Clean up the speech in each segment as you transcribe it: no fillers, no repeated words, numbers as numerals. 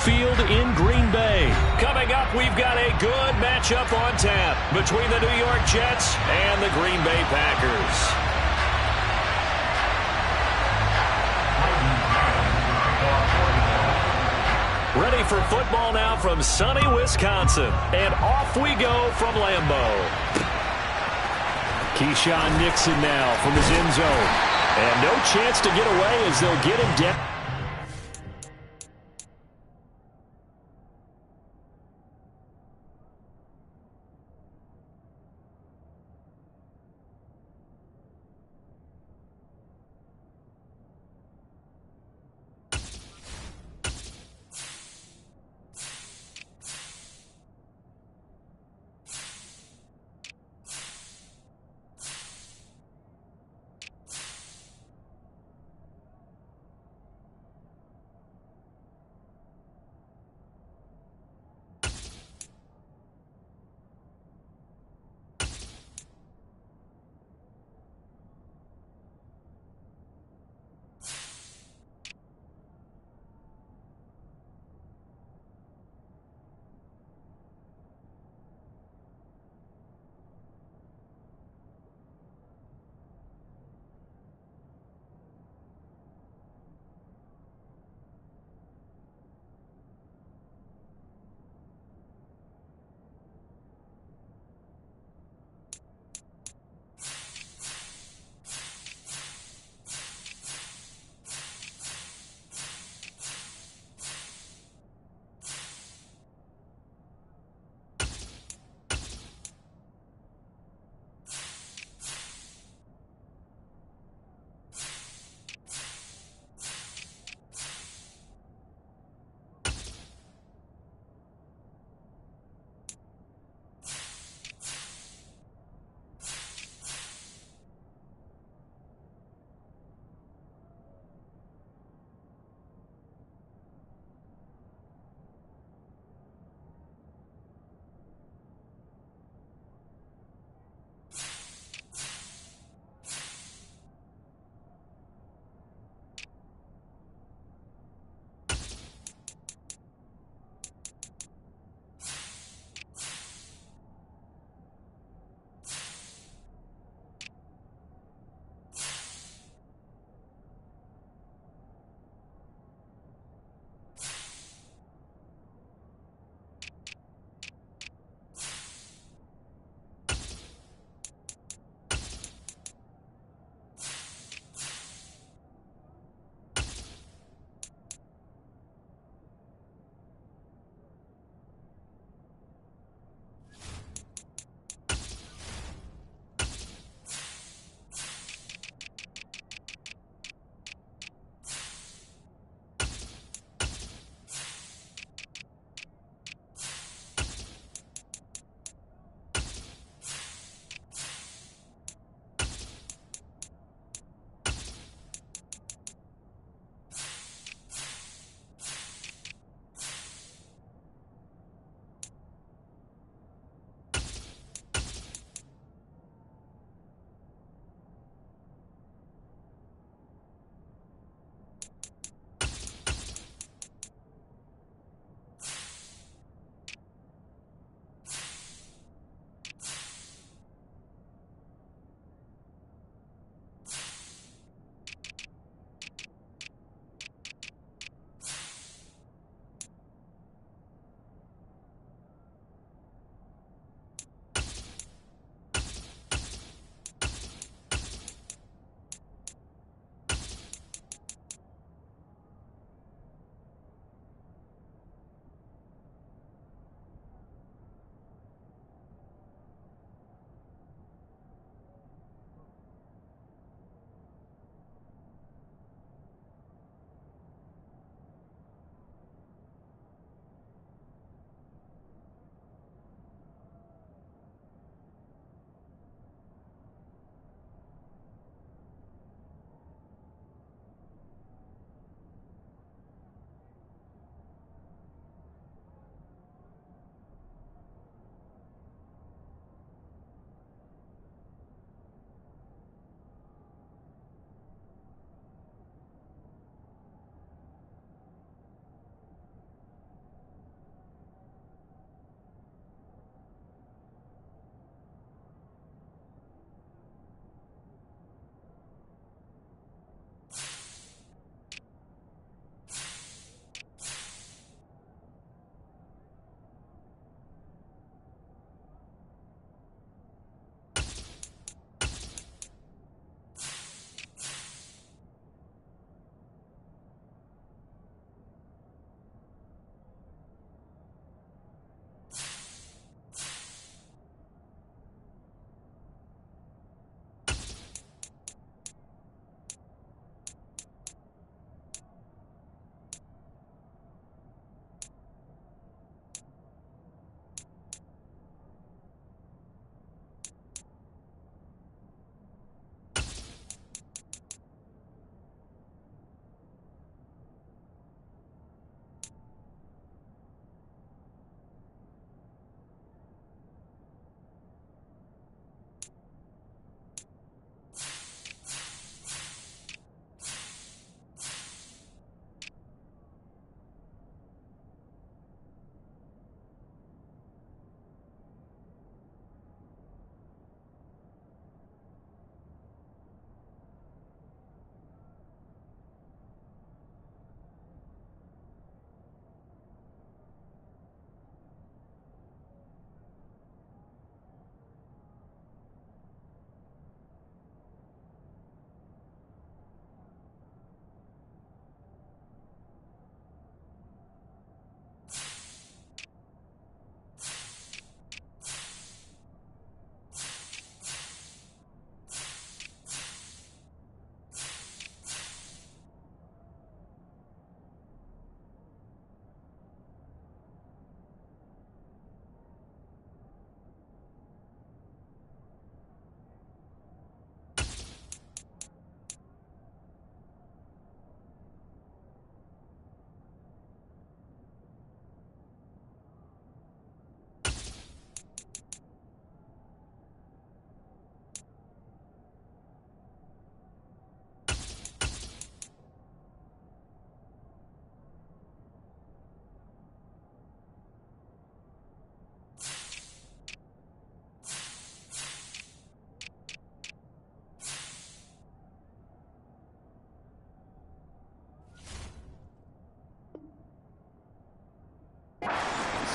Field in Green Bay. Coming up, we've got a good matchup on tap between the New York Jets and the Green Bay Packers. Ready for football now from sunny Wisconsin. And off we go from Lambeau. Keyshawn Nixon now from his end zone. And no chance to get away as they'll get him down.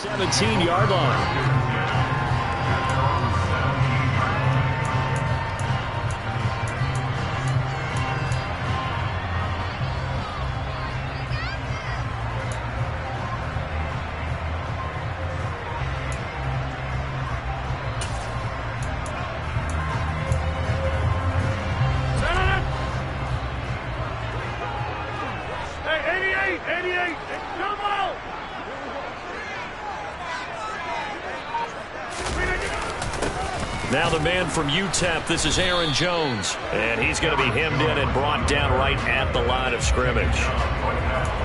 17-yard line. Now the man from UTEP, this is Aaron Jones. And he's going to be hemmed in and brought down right at the line of scrimmage.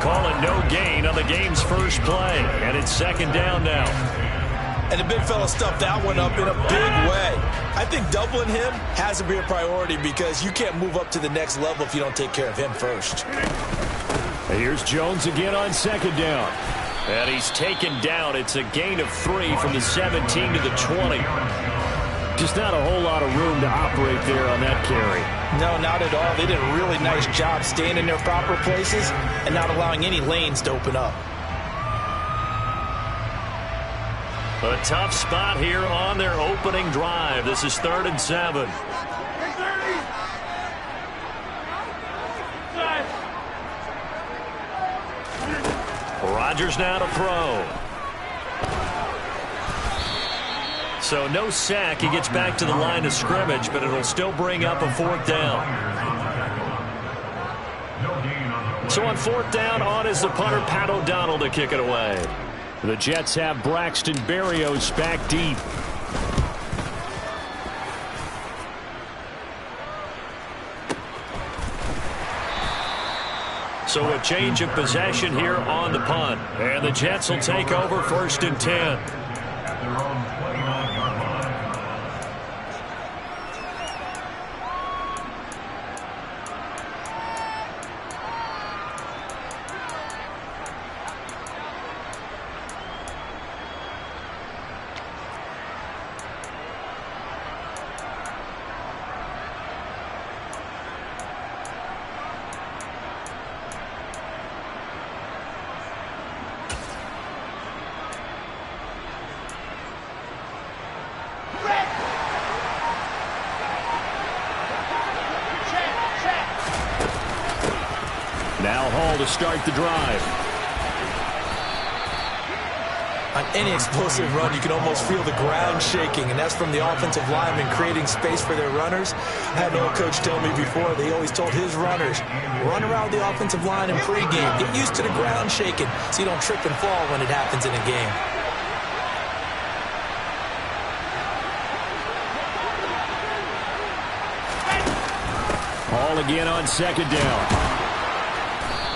Call it no gain on the game's first play. And it's second down now. And the big fella stuffed that one up in a big way. I think doubling him has to be a priority because you can't move up to the next level if you don't take care of him first. Here's Jones again on second down. And he's taken down. It's a gain of 3 from the 17 to the 20. Just not a whole lot of room to operate there on that carry. No, not at all. They did a really nice job staying in their proper places and not allowing any lanes to open up. A tough spot here on their opening drive. This is 3rd and 7. Rodgers now to throw. So no sack. He gets back to the line of scrimmage, but it'll still bring up a 4th down. So on 4th down, on is the punter, Pat O'Donnell, to kick it away. The Jets have Braxton Berrios back deep. So a change of possession here on the punt. And the Jets will take over 1st and 10. Now Hall to start the drive. On any explosive run, you can almost feel the ground shaking, and that's from the offensive linemen creating space for their runners. I had an old coach tell me before, they always told his runners, run around the offensive line in pregame. Get used to the ground shaking so you don't trip and fall when it happens in a game. Hall again on second down.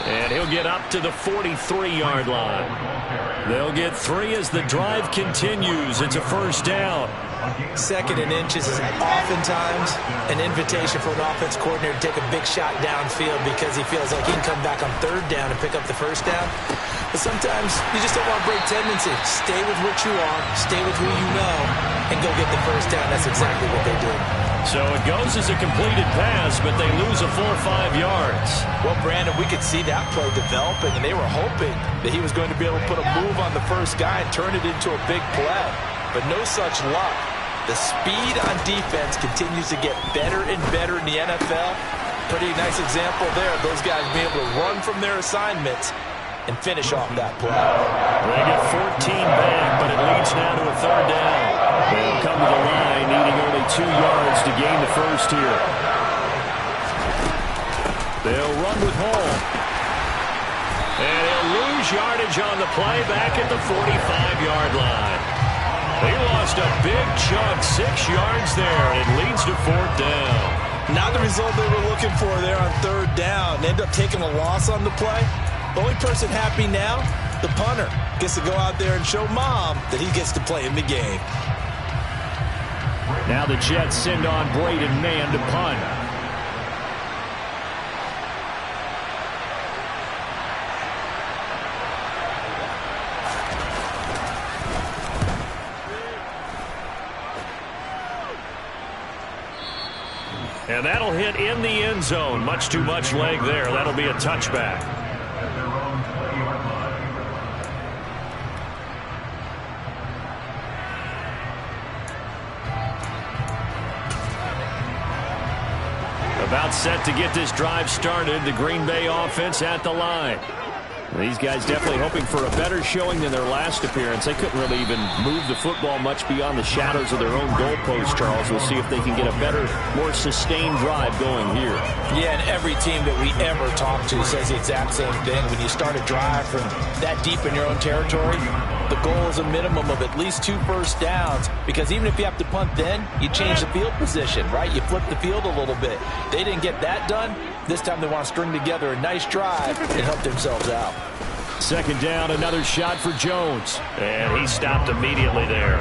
And he'll get up to the 43-yard line. They'll get 3 as the drive continues. It's a 1st down. 2nd and inches is oftentimes an invitation for an offense coordinator to take a big shot downfield because he feels like he can come back on 3rd down and pick up the 1st down. But sometimes you just don't want to break tendency. Stay with what you are, stay with who you know, and go get the 1st down. That's exactly what they did. So it goes as a completed pass, but they lose a full 5 yards. Well, Brandon, we could see that play developing, and they were hoping that he was going to be able to put a move on the first guy and turn it into a big play. But no such luck. The speed on defense continues to get better and better in the NFL. Pretty nice example there of those guys being able to run from their assignments and finish off that play. They get 14 back, but it leads now to a 3rd down. They'll come to the line, needing only 2 yards to gain the 1st here. They'll run with Hall. And he'll lose yardage on the play back at the 45-yard line. They lost a big chunk, 6 yards there, and it leads to 4th down. Not the result they were looking for there on 3rd down. They end up taking a loss on the play. The only person happy now, the punter, gets to go out there and show Mom that he gets to play in the game. Now the Jets send on Braden Mann to punt. And that'll hit in the end zone. Much too much leg there. That'll be a touchback. About set to get this drive started. The Green Bay offense at the line. These guys definitely hoping for a better showing than their last appearance. They couldn't really even move the football much beyond the shadows of their own goalpost, Charles. We'll see if they can get a better, more sustained drive going here. Yeah, and every team that we ever talk to says the exact same thing. When you start a drive from that deep in your own territory, the goal is a minimum of at least 2 first downs, because even if you have to punt then, you change the field position, right? You flip the field a little bit. They didn't get that done. This time they want to string together a nice drive and help themselves out. Second down, another shot for Jones. And he stopped immediately there.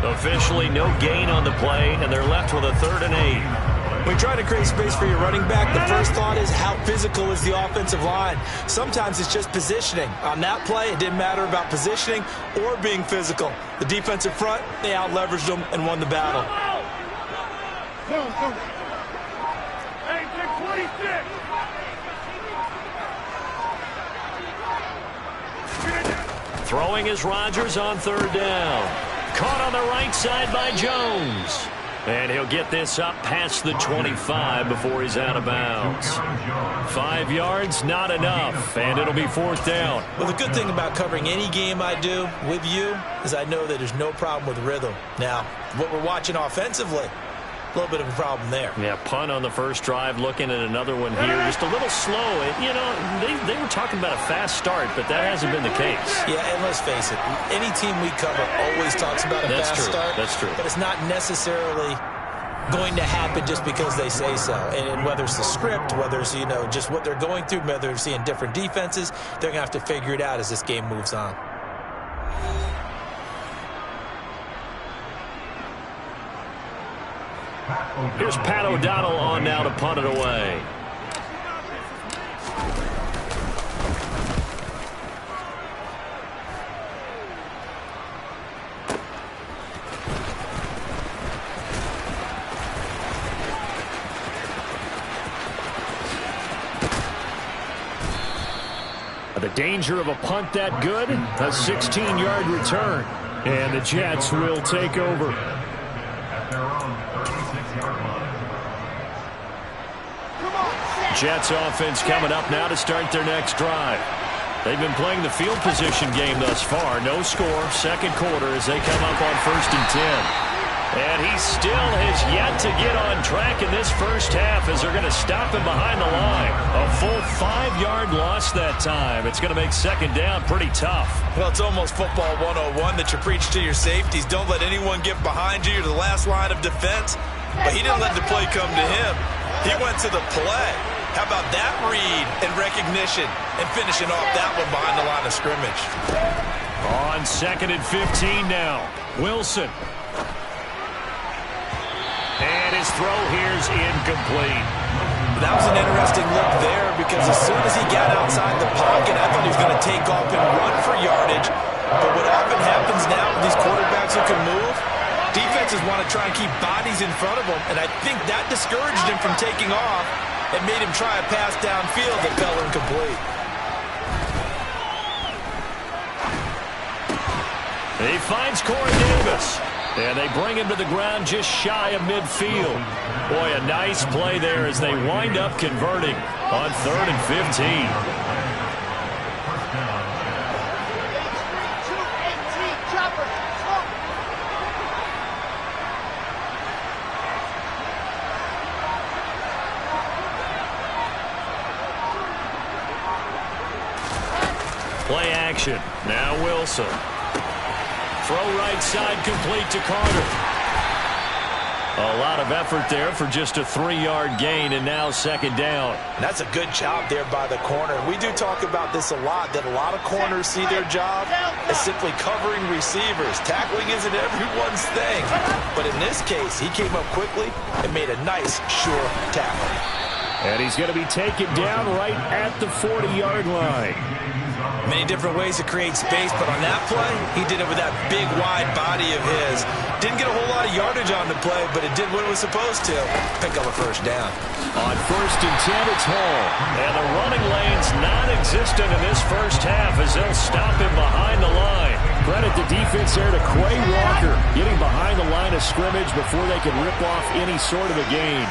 Officially no gain on the play, and they're left with a 3rd and 8. When you try to create space for your running back, the first thought is how physical is the offensive line. Sometimes it's just positioning. On that play, it didn't matter about positioning or being physical. The defensive front, they out-leveraged them and won the battle. Throwing is Rodgers on 3rd down. Caught on the right side by Jones. And he'll get this up past the 25 before he's out of bounds. 5 yards, not enough, and it'll be 4th down. Well, the good thing about covering any game I do with you is I know that there's no problem with rhythm. Now, what we're watching offensively, a little bit of a problem there. Yeah, punt on the first drive, looking at another one here. Just a little slow. You know, they were talking about a fast start, but that hasn't been the case. Yeah, and let's face it, any team we cover always talks about a fast start. That's true. But it's not necessarily going to happen just because they say so. And whether it's the script, whether it's, you know, just what they're going through, whether they're seeing different defenses, they're going to have to figure it out as this game moves on. Here's Pat O'Donnell on now to punt it away. The danger of a punt that good, a 16-yard return. And the Jets will take over. Jets offense coming up now to start their next drive. They've been playing the field position game thus far. No score, 2nd quarter as they come up on 1st and 10. And he still has yet to get on track in this first half as they're going to stop him behind the line. A full 5-yard loss that time. It's going to make 2nd down pretty tough. Well, it's almost football 101 that you preach to your safeties. Don't let anyone get behind you. You're the last line of defense. But he didn't let the play come to him. He went to the play. How about that read and recognition and finishing off that one behind the line of scrimmage? On 2nd and 15 now. Wilson. And his throw here's incomplete. That was an interesting look there because as soon as he got outside the pocket, I thought he was going to take off and run for yardage. But what often happens now with these quarterbacks who can move, defenses want to try and keep bodies in front of them, and I think that discouraged him from taking off and made him try a pass downfield that fell incomplete. He finds Corey Davis. And they bring him to the ground just shy of midfield. Boy, a nice play there as they wind up converting on 3rd and 15. Play action. Now Wilson. Throw right side complete to Carter. A lot of effort there for just a 3-yard gain, and now 2nd down. And that's a good job there by the corner. We do talk about this a lot, that a lot of corners see their job as simply covering receivers. Tackling isn't everyone's thing. But in this case, he came up quickly and made a nice, sure tackle. And he's going to be taken down right at the 40-yard line. Many different ways to create space, but on that play, he did it with that big, wide body of his. Didn't get a whole lot of yardage on the play, but it did what it was supposed to. Pick up a 1st down. On 1st and 10, it's Hall. And the running lane's non-existent in this first half as they'll stop him behind the line. Credit the defense there to Quay Walker, getting behind the line of scrimmage before they can rip off any sort of a gain.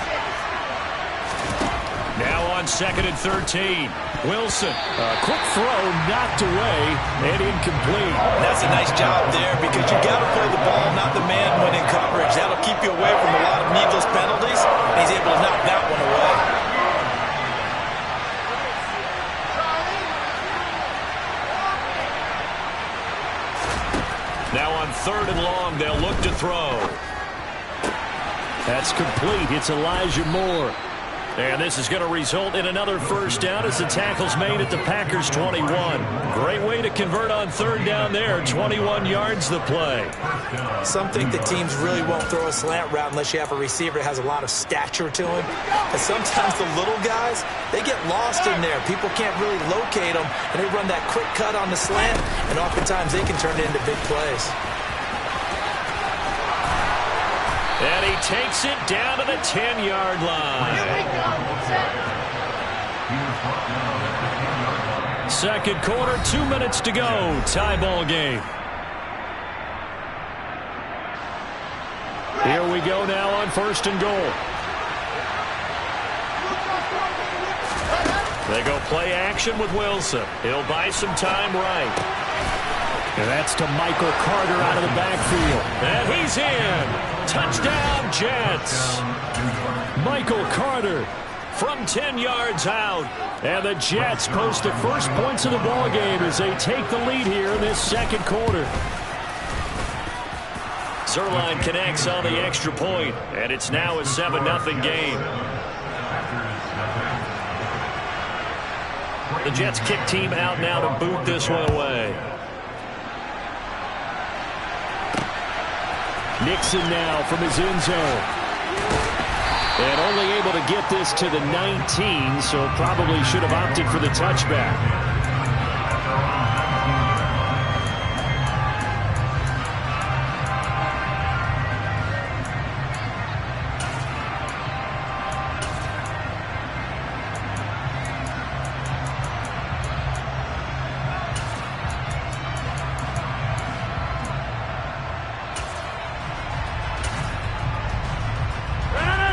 on 2nd and 13. Wilson, a quick throw, knocked away, and incomplete. That's a nice job there because you got to play the ball, not the man when in coverage. That'll keep you away from a lot of needless penalties, and he's able to knock that one away. Now on 3rd and long, they'll look to throw. That's complete. It's Elijah Moore. And this is going to result in another first down as the tackle's made at the Packers' 21. Great way to convert on 3rd down there. 21 yards the play. Some think that teams really won't throw a slant route unless you have a receiver that has a lot of stature to him. And sometimes the little guys, they get lost in there. People can't really locate them, and they run that quick cut on the slant, and oftentimes they can turn it into big plays. And he takes it down to the 10-yard line. Second quarter, 2 minutes to go. Tie ball game. Here we go now on 1st and goal. They go play action with Wilson. He'll buy some time right. And that's to Michael Carter out of the backfield. And he's in. Touchdown, Jets. Michael Carter from 10 yards out. And the Jets post the first points of the ballgame as they take the lead here in this second quarter. Zerline connects on the extra point, and it's now a 7-0 game. The Jets kick team out now to boot this one away. Nixon now from his end zone. And only able to get this to the 19, so probably should have opted for the touchback.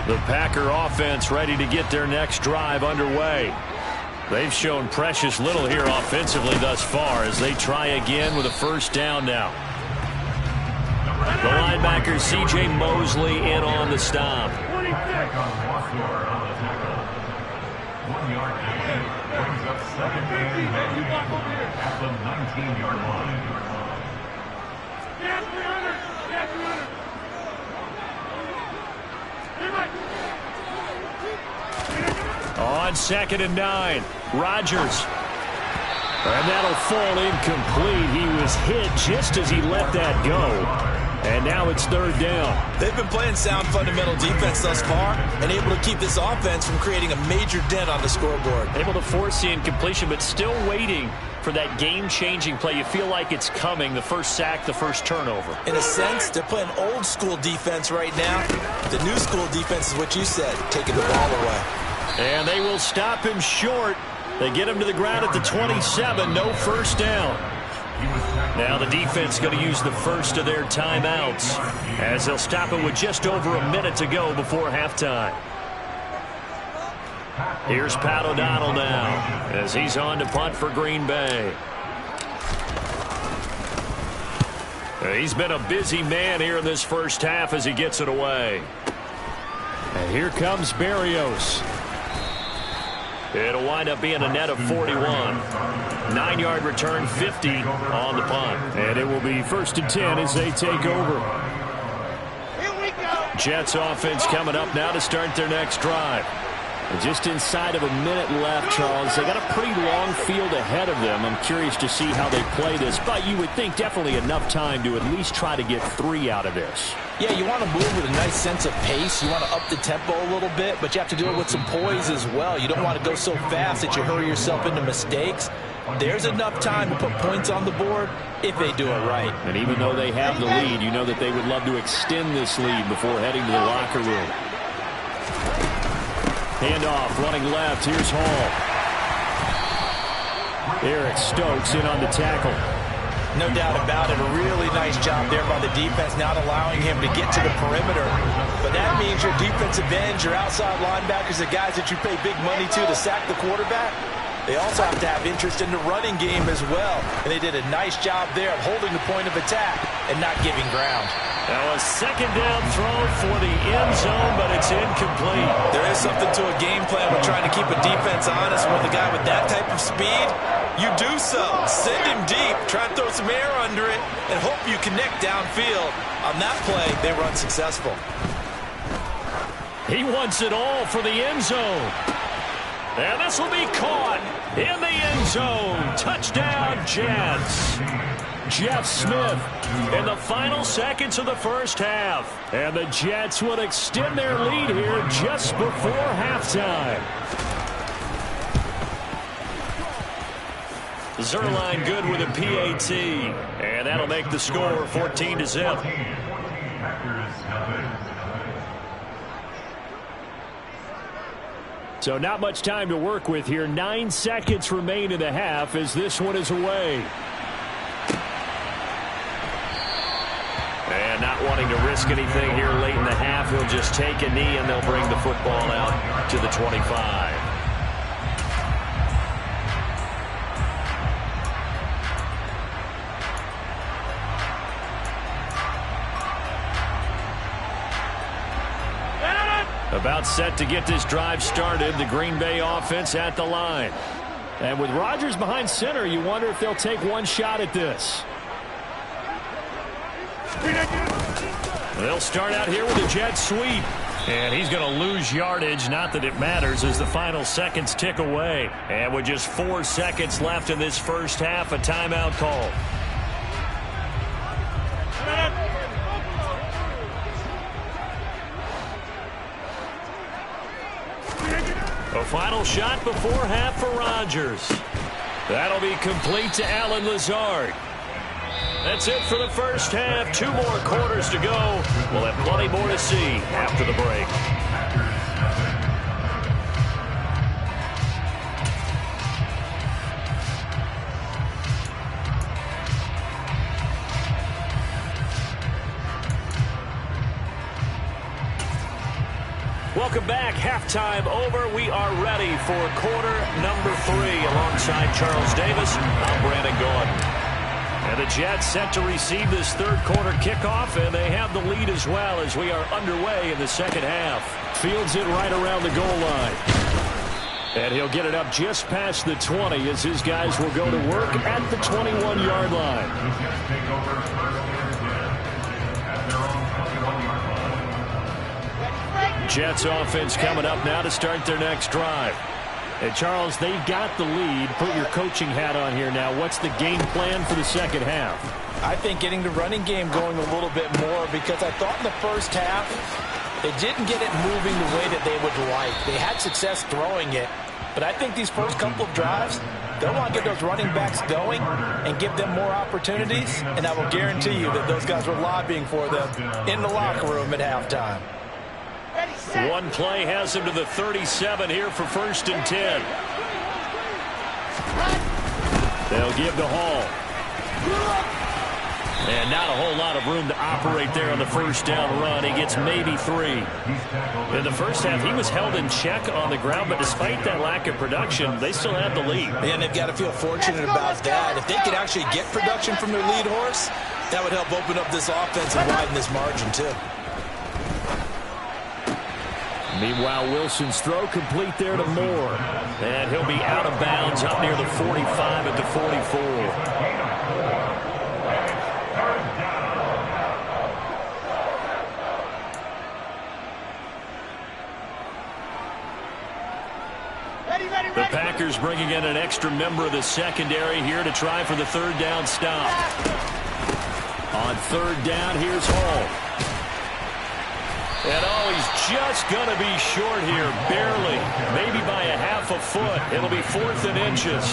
The Packer offense ready to get their next drive underway. They've shown precious little here offensively thus far as they try again with a first down now. The linebacker C.J. Mosley in on the stop. 1 yard brings up 2nd and at the 19-yard line. On 2nd and 9, Rodgers. And that'll fall incomplete. He was hit just as he let that go. And now it's 3rd down. They've been playing sound fundamental defense thus far and able to keep this offense from creating a major dent on the scoreboard. Able to force the incompletion, but still waiting for that game-changing play. You feel like it's coming, the first sack, the first turnover. In a sense, they're playing old-school defense right now. The new-school defense is what you said, taking the ball away. And they will stop him short. They get him to the ground at the 27, no first down. Now the defense going to use the first of their timeouts as they'll stop it with just over a minute to go before halftime. Here's Pat O'Donnell now as he's on to punt for Green Bay. He's been a busy man here in this first half as he gets it away. And here comes Berrios. It'll wind up being a net of 41. 9-yard return, 50 on the punt. And it will be 1st and 10 as they take over. Here we go. Jets offense coming up now to start their next drive. And just inside of a minute left, Charles. They got a pretty long field ahead of them. I'm curious to see how they play this, but you would think definitely enough time to at least try to get 3 out of this. Yeah, you want to move with a nice sense of pace. You want to up the tempo a little bit, but you have to do it with some poise as well. You don't want to go so fast that you hurry yourself into mistakes. There's enough time to put points on the board if they do it right. And even though they have the lead, you know that they would love to extend this lead before heading to the locker room. Handoff, running left. Here's Hall. Eric Stokes in on the tackle. No doubt about it. A really nice job there by the defense, not allowing him to get to the perimeter. But that means your defensive ends, your outside linebackers, the guys that you pay big money to sack the quarterback, they also have to have interest in the running game as well. And they did a nice job there of holding the point of attack and not giving ground. Now a second down throw for the end zone, but it's incomplete. There is something to a game plan with trying to keep a defense honest. With a guy with that type of speed, you do so. Send him deep, try and throw some air under it, and hope you connect downfield. On that play, they were unsuccessful. He wants it all for the end zone. And this will be caught in the end zone. Touchdown, Jets. Jeff Smith in the final seconds of the first half. And the Jets would extend their lead here just before halftime. Zerline good with a PAT. And that'll make the score 14-0. So not much time to work with here. 9 seconds remain in the half as this one is away. And not wanting to risk anything here late in the half, he'll just take a knee and they'll bring the football out to the 25. About set to get this drive started, the Green Bay offense at the line. And with Rodgers behind center, you wonder if they'll take one shot at this. They'll start out here with a jet sweep. And he's going to lose yardage. Not that it matters as the final seconds tick away. And with just 4 seconds left in this first half, a timeout call. A final shot before half for Rodgers. That'll be complete to Allen Lazard. That's it for the first half. 2 more quarters to go. We'll have plenty more to see after the break. Welcome back. Halftime over. We are ready for quarter number 3 alongside Charles Davis. I'm Brandon Gordon. And the Jets set to receive this third quarter kickoff, and they have the lead as well as we are underway in the second half. Fields it right around the goal line. And he'll get it up just past the 20 as his guys will go to work at the 21-yard line. Jets offense coming up now to start their next drive. And Charles, they've got the lead. Put your coaching hat on here now. What's the game plan for the second half? I think getting the running game going a little bit more, because I thought in the first half they didn't get it moving the way that they would like. They had success throwing it, but I think these first couple of drives, they'll want to get those running backs going and give them more opportunities, and I will guarantee you that those guys were lobbying for them in the locker room at halftime. One play has him to the 37 here for 1st and 10. They'll give to Hall. And not a whole lot of room to operate there on the first down run. He gets maybe 3. In the first half, he was held in check on the ground, but despite that lack of production, they still have the lead. And they've got to feel fortunate about that. If they could actually get production from their lead horse, that would help open up this offense and widen this margin too. Meanwhile, Wilson's throw complete there to Moore. And he'll be out of bounds up near the 45 at the 44. The Packers bringing in an extra member of the secondary here to try for the third down stop. On third down, here's Hall. And he's just going to be short here, barely, maybe by a half a foot. It'll be 4th and inches.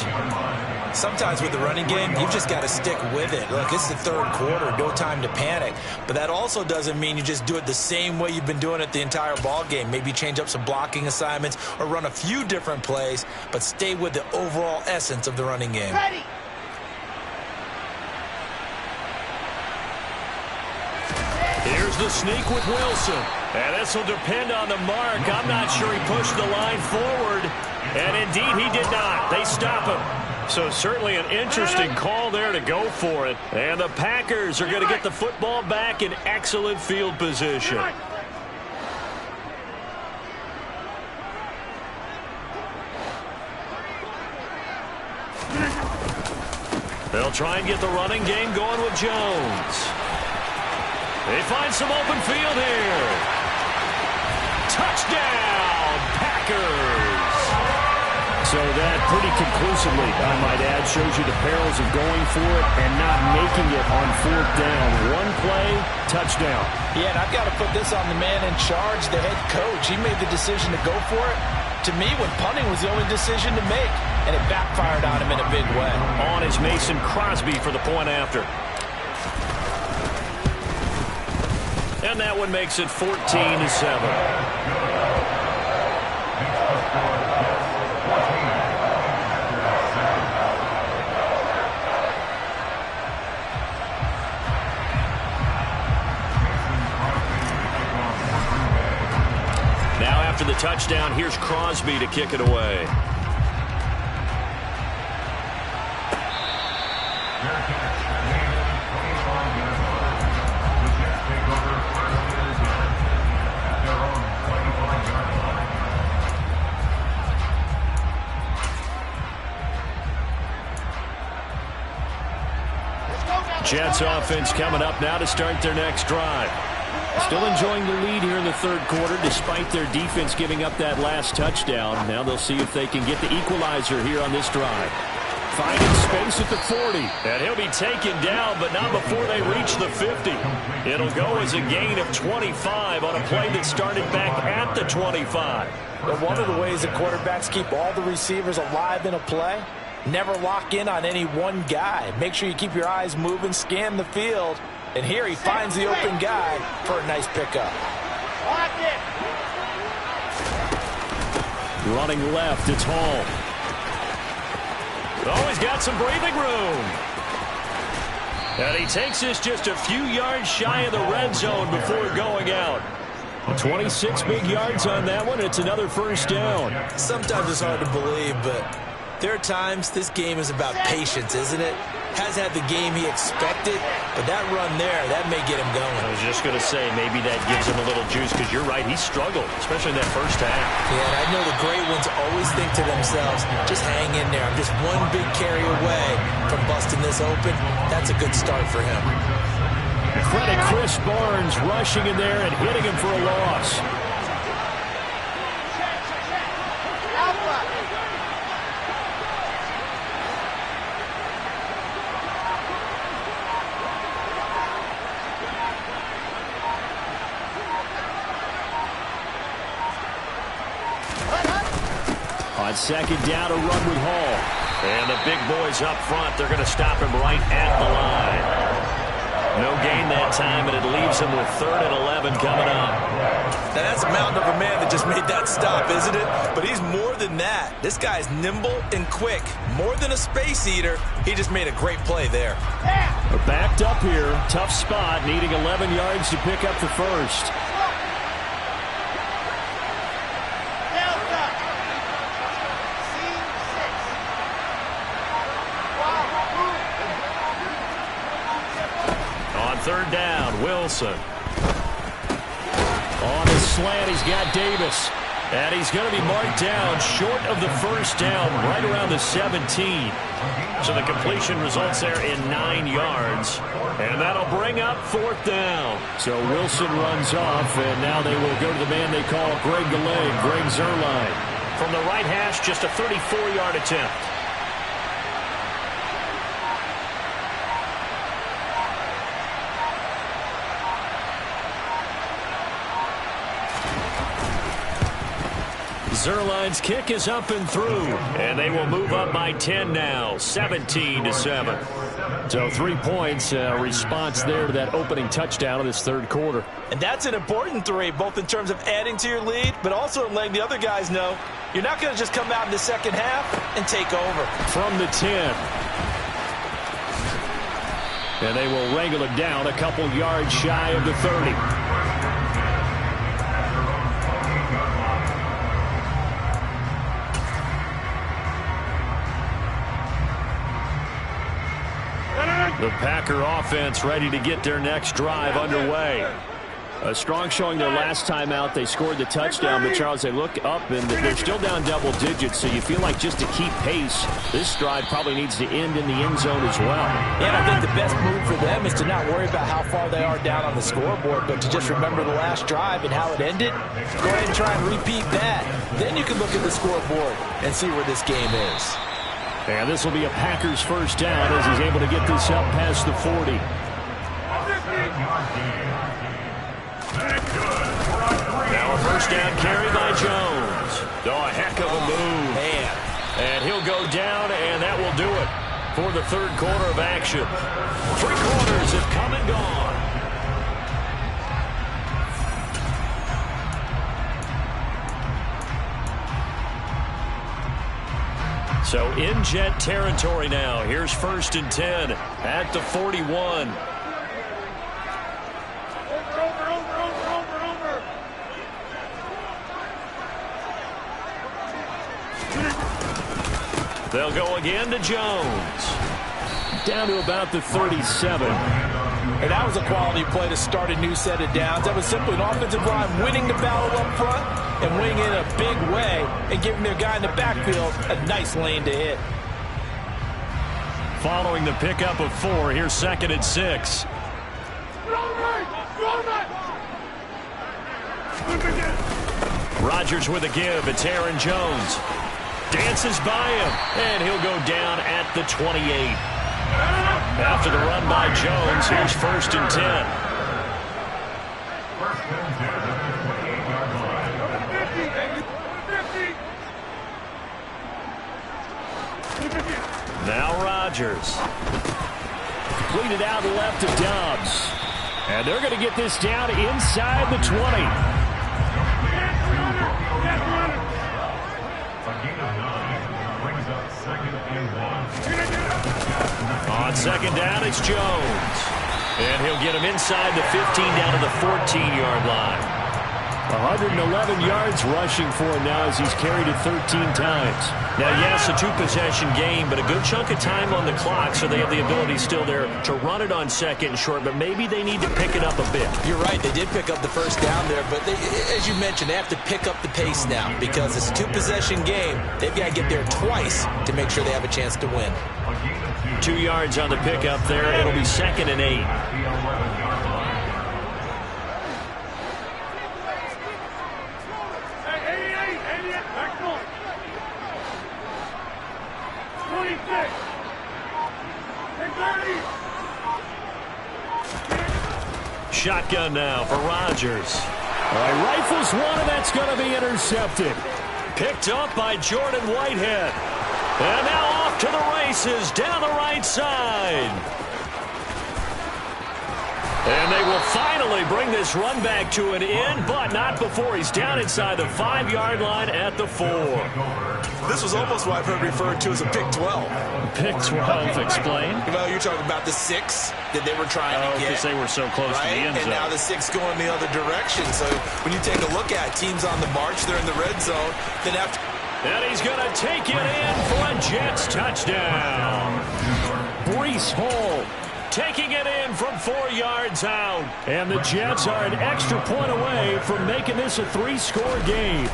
Sometimes with the running game, you've just got to stick with it. Look, it's the third quarter, no time to panic. But that also doesn't mean you just do it the same way you've been doing it the entire ball game. Maybe change up some blocking assignments or run a few different plays, but stay with the overall essence of the running game. Ready. the sneak with Wilson. And this will depend on the mark. I'm not sure he pushed the line forward. And indeed, he did not. They stop him. So certainly an interesting call there to go for it. And the Packers are going to get the football back in excellent field position. They'll try and get the running game going with Jones. They find some open field here. Touchdown, Packers. So that pretty conclusively, I might add, shows you the perils of going for it and not making it on fourth down. One play, touchdown. Yeah, and I've got to put this on the man in charge, the head coach. He made the decision to go for it. To me, when punting was the only decision to make, and it backfired on him in a big way. On is Mason Crosby for the point after. And that one makes it 14-7. Now after the touchdown, here's Crosby to kick it away. Jets offense coming up now to start their next drive. Still enjoying the lead here in the third quarter despite their defense giving up that last touchdown. Now they'll see if they can get the equalizer here on this drive. Finding space at the 40. And he'll be taken down, but not before they reach the 50. It'll go as a gain of 25 on a play that started back at the 25. But one of the ways that quarterbacks keep all the receivers alive in a play, never lock in on any one guy. Make sure you keep your eyes moving, scan the field. And here he finds the open guy for a nice pickup. Running left, it's Hall. Oh, he's got some breathing room. And he takes this just a few yards shy of the red zone before going out. 26 big yards on that one. It's another first down. Sometimes it's hard to believe, but there are times this game is about patience, isn't it? Has had the game he expected, but that run there, that may get him going. I was just going to say, maybe that gives him a little juice, because you're right, he struggled, especially in that first half. Yeah, and I know the great ones always think to themselves, just hang in there. I'm just one big carry away from busting this open. That's a good start for him. Credit Chris Barnes rushing in there and hitting him for a loss. On second down, a run with Hall. And the big boys up front, they're going to stop him right at the line. No gain that time, and it leaves him with 3rd and 11 coming up. Now that's a mountain of a man that just made that stop, isn't it? But he's more than that. This guy's nimble and quick. More than a space eater, he just made a great play there. We're backed up here. Tough spot, needing 11 yards to pick up the first. Third down, Wilson. On his slant, he's got Davis. And he's going to be marked down short of the first down, right around the 17. So the completion results there in 9 yards. And that'll bring up 4th down. So Wilson runs off, and now they will go to the man they call Greg Galley, Greg Zuerlein. From the right hash, just a 34-yard attempt. Zuerlein's kick is up and through, and they will move up by 10 now, 17-7. So 3 points, response there to that opening touchdown of this third quarter. And that's an important 3, both in terms of adding to your lead, but also in letting the other guys know you're not going to just come out in the second half and take over. From the 10. And they will wrangle it down a couple yards shy of the 30. The Packer offense ready to get their next drive underway. A strong showing their last time out. They scored the touchdown, but Charles, they look up and they're still down double digits, so you feel like just to keep pace, this drive probably needs to end in the end zone as well. Yeah, and I think the best move for them is to not worry about how far they are down on the scoreboard, but to just remember the last drive and how it ended. Go ahead and try and repeat that. Then you can look at the scoreboard and see where this game is. And this will be a Packers first down as he's able to get this up past the 40. Now a first down carry by Jones. Oh, a heck of a move. Man. And he'll go down, and that will do it for the third quarter of action. 3 quarters have come and gone. So in Jet territory now. Here's 1st and 10 at the 41. They'll go again to Jones. Down to about the 37. And that was a quality play to start a new set of downs. That was simply an offensive line winning the battle up front and winning in a big way and giving their guy in the backfield a nice lane to hit. Following the pickup of 4, here's 2nd and 6. Rodgers with a give. It's Aaron Jones. Dances by him, and he'll go down at the 28. After the run by Jones, here's 1st and 10. Now Rodgers. Completed out left to Dobbs. And they're going to get this down inside the 20. On 2nd down, it's Jones. And he'll get him inside the 15 down to the 14-yard line. 111 yards rushing for him now as he's carried it 13 times. Now, yes, a 2-possession game, but a good chunk of time on the clock, so they have the ability still there to run it on 2nd and short, but maybe they need to pick it up a bit. You're right. They did pick up the first down there, but as you mentioned, they have to pick up the pace now because it's a 2-possession game. They've got to get there twice to make sure they have a chance to win. 2 yards on the pickup there. It'll be 2nd and 8. Shotgun now for Rodgers. Rifles one, and that's going to be intercepted. Picked up by Jordan Whitehead. And now off to the races down the right side. And they will finally bring this run back to an end, but not before he's down inside the 5-yard line at the 4. This was almost what I've heard referred to as a pick 12. Pick 12, explain. Well, you're talking about the 6 that they were trying to get. Because they were so close to the end zone. And now the 6 going the other direction. So when you take a look at teams on the march, they're in the red zone. Then after... And he's going to take it in for a Jets touchdown. Breece Hall taking it in from 4 yards out. And the Jets are an extra point away from making this a 3-score game.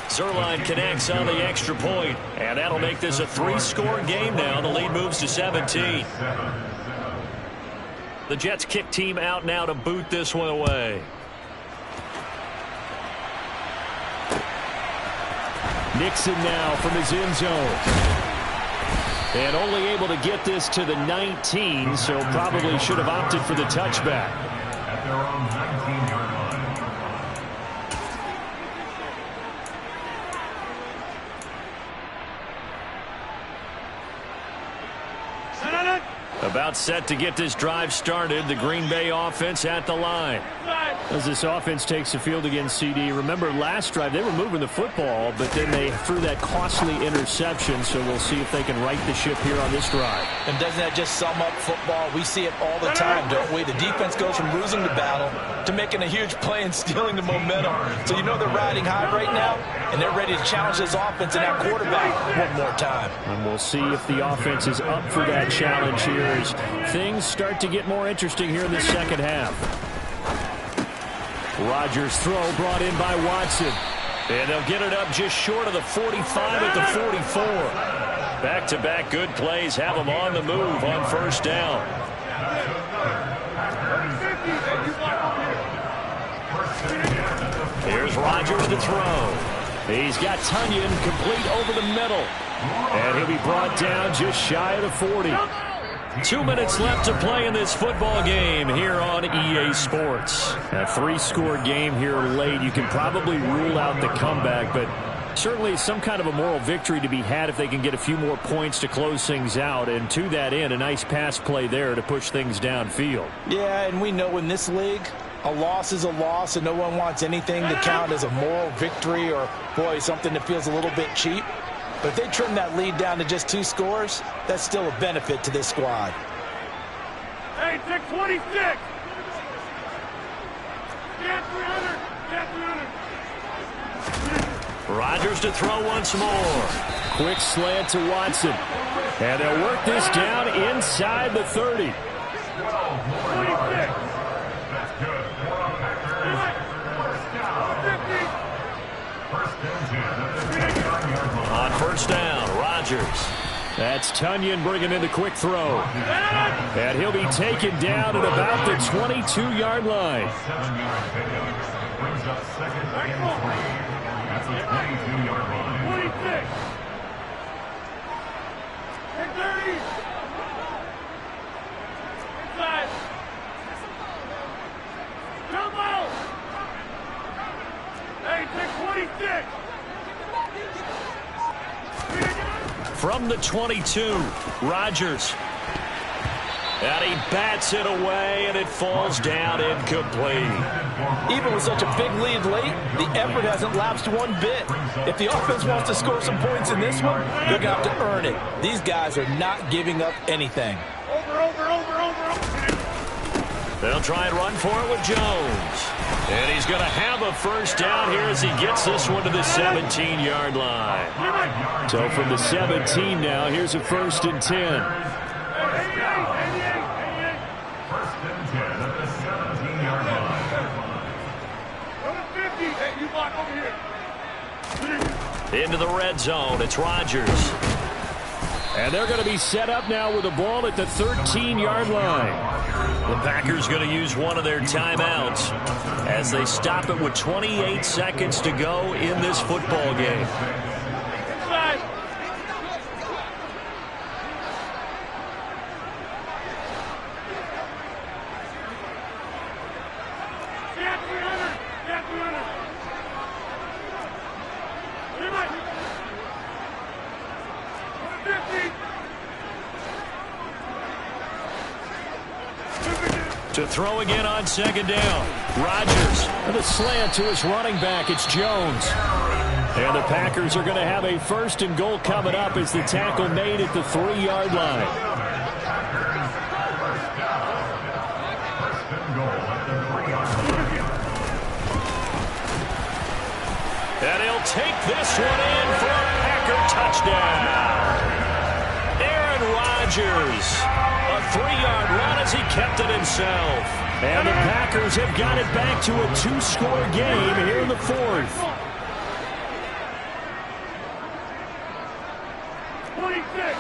Zuerlein connects on the extra point, and that'll make this a 3-score game now. The lead moves to 17. The Jets kick team out now to boot this one away. Nixon now from his end zone. And only able to get this to the 19, so probably should have opted for the touchback. At their own 19-yard line. About set to get this drive started. The Green Bay offense at the line. As this offense takes the field against CD, remember last drive they were moving the football, but then they threw that costly interception, so we'll see if they can right the ship here on this drive. And doesn't that just sum up football? We see it all the time, don't we? The defense goes from losing the battle to making a huge play and stealing the momentum. So you know they're riding high right now, and they're ready to challenge this offense and that quarterback one more time. And we'll see if the offense is up for that challenge here as things start to get more interesting here in the second half. Rodgers' throw brought in by Watson. And they'll get it up just short of the 45 at the 44. Back-to-back good plays have them on the move on first down. Here's Rodgers to throw. He's got Tunyon complete over the middle. And he'll be brought down just shy of the 40. 2 minutes left to play in this football game here on EA Sports. A 3-score game here late. You can probably rule out the comeback, but certainly some kind of a moral victory to be had if they can get a few more points to close things out. And to that end, a nice pass play there to push things downfield. Yeah, and we know in this league, a loss is a loss, and no one wants anything to count as a moral victory or, boy, something that feels a little bit cheap. But if they trim that lead down to just 2 scores, that's still a benefit to this squad. Hey, take 26. Get 300. Get 300. Rodgers to throw once more. Quick slant to Watson. And they'll work this down inside the 30. 26. That's good. Four on Packers. First down 10 at the 10-yard line. On first down, Rodgers. That's Tunyon bringing in the quick throw. And he'll be taken down at about the 22-yard line. 7-yard pickup. Brings up second and 3 at the 22-yard line. 26. Take 30. Inside. Jump out. Hey, take 26. From the 22, Rodgers. And he bats it away, and it falls down incomplete. Even with such a big lead late, the effort hasn't lapsed one bit. If the offense wants to score some points in this one, they're going to have to earn it. These guys are not giving up anything. Over. They'll try and run for it with Jones. And he's going to have a first down here as he gets this one to the 17-yard line. So from the 17 now, here's a 1st and 10. 88. First and 10 at the 17-yard line. Go to 50. Hey, you block over here. Into the red zone, it's Rodgers. And they're going to be set up now with the ball at the 13-yard line. The Packers going to use one of their timeouts as they stop it with 28 seconds to go in this football game. Inside. Get 300. Get 300. To throw again on second down. Rodgers with a slant to his running back. It's Jones. And the Packers are going to have a 1st and goal coming up as the tackle made at the 3-yard line. And he'll take this one in for a Packer touchdown. Aaron Rodgers. A 3-yard run as he kept it himself. And the Packers have got it back to a 2-score game here in the 4th. 26.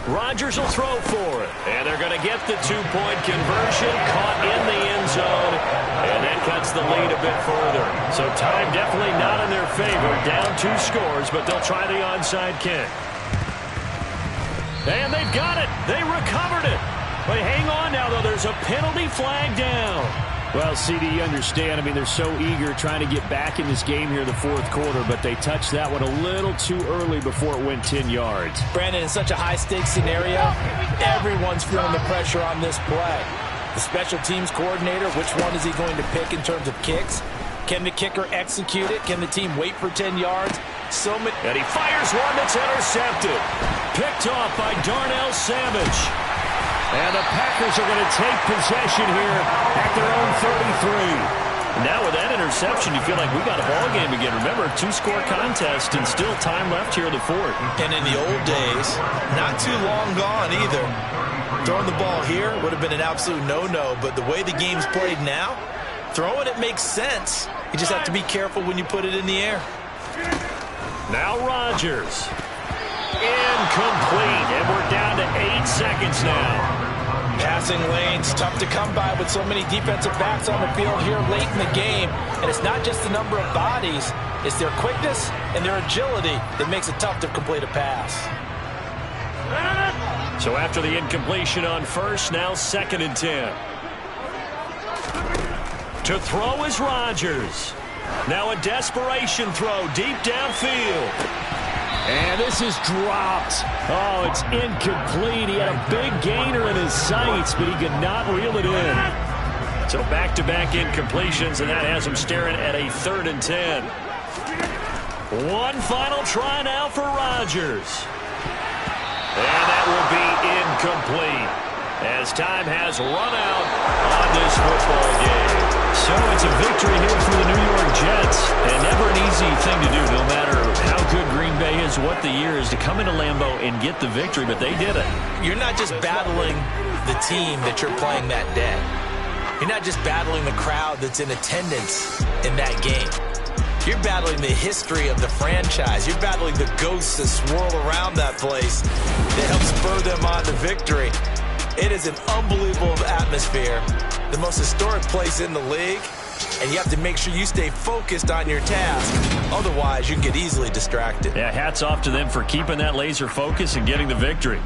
Rodgers will throw for it. And they're going to get the 2-point conversion. Caught in the end zone. And that cuts the lead a bit further. So time definitely not in their favor. Down 2 scores, but they'll try the onside kick. And they've got it. They recovered it. But hang on now, though. There's a penalty flag down. Well, CD, you understand. I mean, they're so eager trying to get back in this game here in the 4th quarter, but they touched that one a little too early before it went 10 yards. Brandon, in such a high-stakes scenario, everyone's feeling the pressure on this play. The special teams coordinator, which one is he going to pick in terms of kicks? Can the kicker execute it? Can the team wait for 10 yards? And he fires one that's intercepted. Picked off by Darnell Savage. And the Packers are going to take possession here at their own 33. Now with that interception, you feel like we got a ball game again. Remember, 2-score contest and still time left here in the fourth. And in the old days, not too long gone either. Throwing the ball here would have been an absolute no-no, but the way the game's played now, throwing it makes sense. You just have to be careful when you put it in the air. Now Rodgers. Incomplete, and we're down to 8 seconds now. Passing lanes, tough to come by with so many defensive backs on the field here late in the game. And it's not just the number of bodies, it's their quickness and their agility that makes it tough to complete a pass. So after the incompletion on first, now 2nd and 10. To throw is Rodgers. Now a desperation throw deep downfield. And this is dropped. Oh, it's incomplete. He had a big gainer in his sights, but he could not reel it in. So back-to-back incompletions, and that has him staring at a 3rd and 10. One final try now for Rodgers. And that will be incomplete as time has run out on this football game. So it's a victory here for the New York Jets, and never an easy thing to do, no matter how good Green Bay is, what the year is, to come into Lambeau and get the victory, but they did it. You're not just battling the team that you're playing that day. You're not just battling the crowd that's in attendance in that game. You're battling the history of the franchise. You're battling the ghosts that swirl around that place that help spur them on to victory. It is an unbelievable atmosphere, the most historic place in the league, and you have to make sure you stay focused on your task. Otherwise, you can get easily distracted. Yeah, hats off to them for keeping that laser focus and getting the victory.